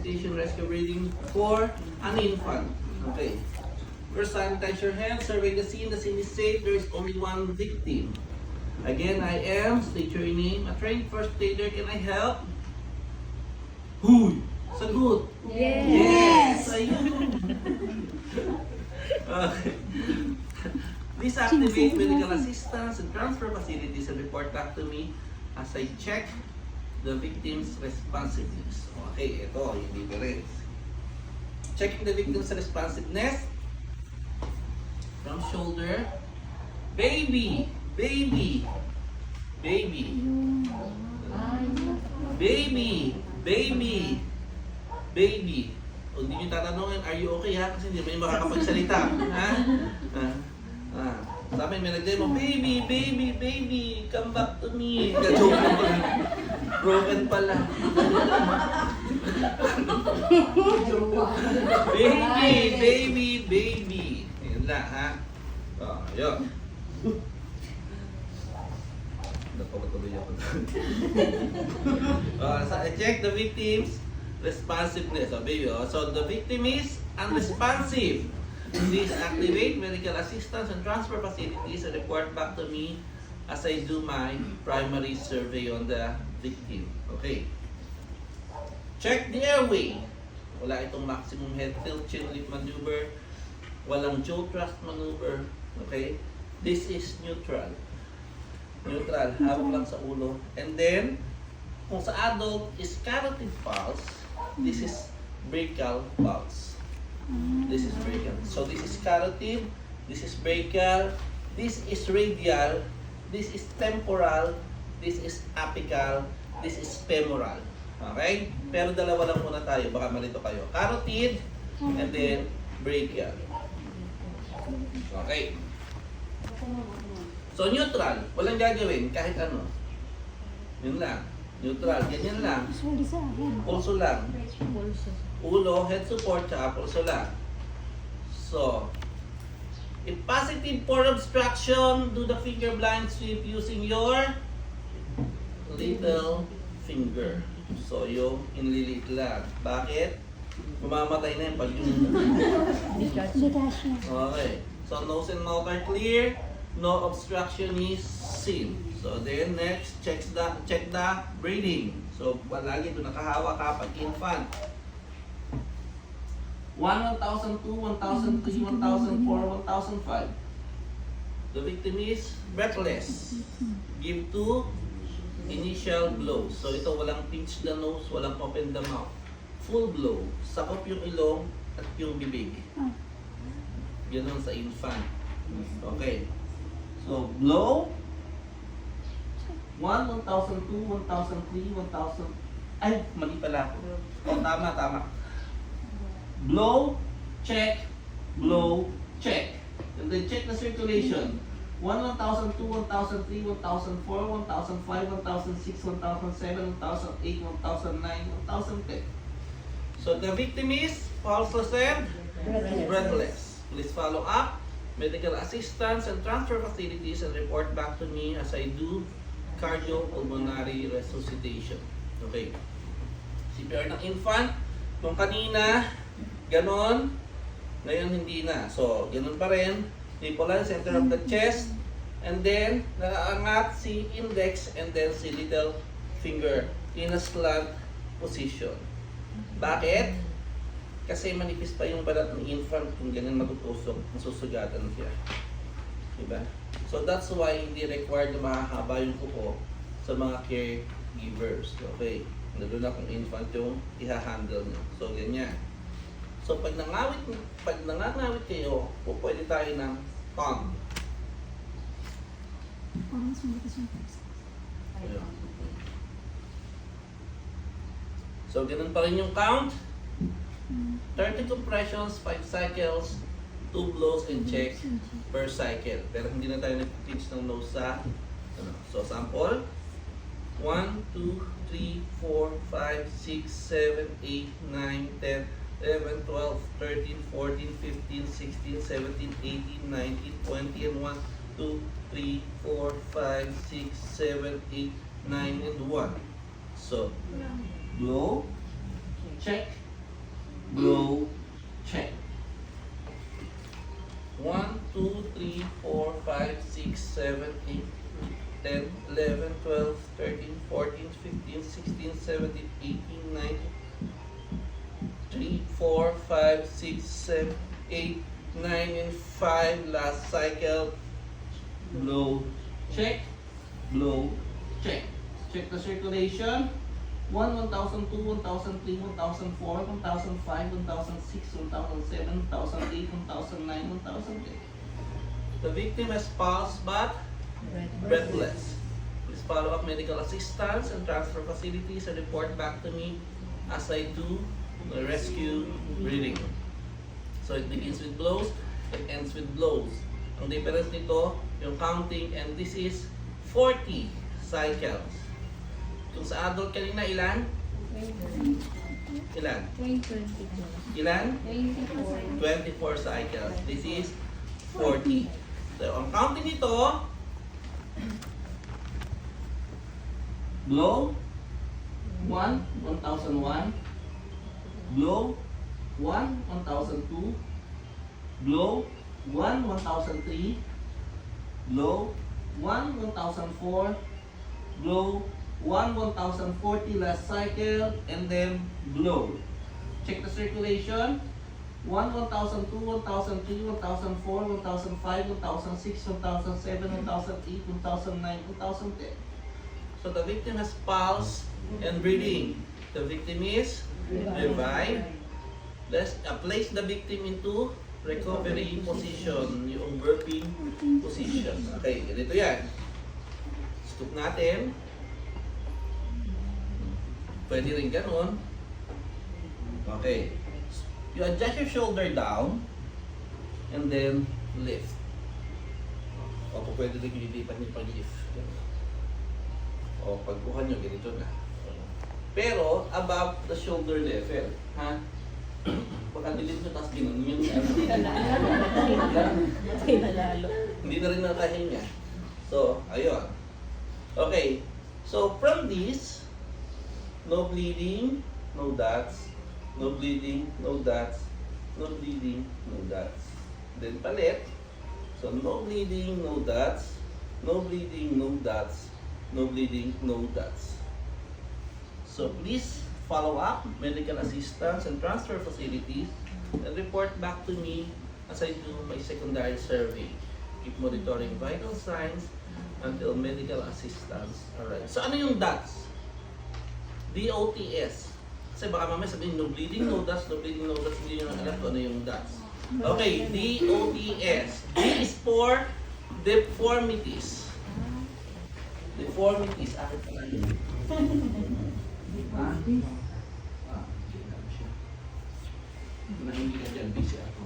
resuscitation, rescue breathing for an infant. Okay. First, sanitize your hands, survey the scene. The scene is safe. There is only one victim. Again, I am, state your name, a trained first aider. Can I help? Huy! Sagot! Yes! Ayun! Okay. Please activate medical assistance and transfer facilities and report back to me as I check the victim's responsiveness. Okay, ito yung difference. Checking the victim's responsiveness from shoulder. Baby! Baby! Baby! Baby! Baby! Baby! O hindi nyo tatanungin, are you okay ha? Kasi hindi mo yung makakapagsalita. Ha? Sa amin may nag-demo, baby, baby, baby, come back to me. Joke na pala. Broken pala. Baby, baby, baby. Yun lang ha. O, yun. Napapatuloy ako. Check the victim's responsiveness. So, baby, so the victim is unresponsive. Please activate medical assistance and transfer facilities and report back to me as I do my primary survey on the victim. Okay. Check the airway. Wala itong maximum head tilt, chin lift maneuver. Walang jaw thrust maneuver. Okay. This is neutral. Neutral. Hawak lang sa ulo. And then, kung sa adult is carotid pulse, this is brachial pulse. This is brachial. So this is carotid, this is brachial, this is radial, this is temporal, this is apical, this is femoral. Okay? Pero dalawa lang muna tayo, baka malito kayo. Carotid, and then brachial. Okay. So neutral, walang gagawin kahit ano. Yun lang. Neutral, ganyan lang. Pulso lang. Ulo, head support, tsaka pulso lang. So, if positive for obstruction, do the finger blind sweep using your little finger. So, yung inlilit lang. Bakit? Mamamatay na yung pag yun. Okay. So, nose and mouth are clear. No obstruction is seen. So, then next, check the breathing. So, palagi ito nakahawak ka pag infant. 1, 1,002, 1,003, 1,004, 1,005. The victim is breathless. Give 2 initial blows. So ito walang pinch the nose, walang open the mouth. Full blow. Sakop yung ilong at yung bibig. Ganun sa infant. Okay. So blow. 1, 1,002, 1,003, 1,000. Ay, mali pala ako. Oh, tama. Blow, check, blow, check. And then check the circulation. 1, 1,002, 1,003, 1,004, 1,005, 1,006, 1,007, 1,008, 1,009, 1,010. So the victim is pulseless and breathless. Please follow up, medical assistance and transfer facilities and report back to me as I do cardiopulmonary resuscitation. Okay. CPR ng infant. Kung kanina, ganon, ngayon hindi na. So, ganon pa rin. Nipple line, center of the chest. And then, nakaangat si index and then si little finger in a slant position. Bakit? Kasi manipis pa yung balat ng infant kung ganyan matutusok, masusugatan siya. Diba? So, that's why hindi required na mahahaba yung kuko sa mga caregivers. Okay? Lalo na kung infant yung iha-handle nyo. So, ganyan. So, pag nangangawit kayo, pwede tayo ng tongue. Ayan. So, ganun pa rin yung count. 30 compressions, 5 cycles, 2 blows and check per cycle. Pero hindi na tayo nag-teach ng nose sa ano. So, sample. 1, 2, 3, 4, 5, 6, 7, 8, 9, 10, 11, 12, 13, 14, 15, 16, 17, 18, 19, 20, and 1, 2, 3, 4, 5, 6, 7, 8, 9, and 1. So, blow, check, blow, check. 1, 2, 3, 4, 5, 6, 7, 8, 10, 11, 12, 13, 14, 15, 16, 17, 18, 19, 3, 4, 5, 6, 7, 8, 9, and 5. Last cycle. Blow, check. Blow, check. Check the circulation. 1, 1002, 1003, 1004, 1005, 1006, 1007, 1008, 1009, 1010. The victim has pulse but breathless. Please follow up medical assistance and transfer facilities and report back to me as I do the rescue breathing. So it begins with blows, it ends with blows. Ang difference nito, yung counting, and this is 40 cycles. Kung sa adult kanina, ilan? Ilan? 24. Ilan? 24 cycles. This is 40. So, ang counting nito, blow, 1, 1001. Blow, 1, 1002. Blow, 1, 1003. Blow, 1, 1004. Blow, 1, 1040 last cycle, and then blow. Check the circulation. 1, 1002, 1003, 1004, 1005, 1006, 1007, 1008, 1009, 2010. So the victim has pulse and breathing. The victim is revived. Let's place the victim into recovery position, yung burping position. Okay, ganito yan. Stop natin. Pwede rin ganun. Okay. You adjust your shoulder down and then lift. O pwede rin lilipan yung pag-lift. O pagbuhan nyo, ganito na. Pero above the shoulder level. Ha? Baka nilip nyo, tapos ginun yun. Hindi na rin nakahinga. So, ayun. Okay. So, from this, no bleeding, no dots. No bleeding, no dots. No bleeding, no dots. Then palit. So no bleeding, no dots. No bleeding, no dots. No bleeding, no dots. So please follow up medical assistance and transfer facilities and report back to me as I do my secondary survey. Keep monitoring vital signs until medical assistance arrives. So ano yung dots? DOTS. Kasi baka mamaya sabihin, no bleeding, no dots, no bleeding, no dots, hindi nyo alam kung ano yung dots. Okay, DOTS. D is for deformities. Deformities. Akit ka lang yun. Ha? Ah, hindi ka siya. Hindi ka dyan, busy ako.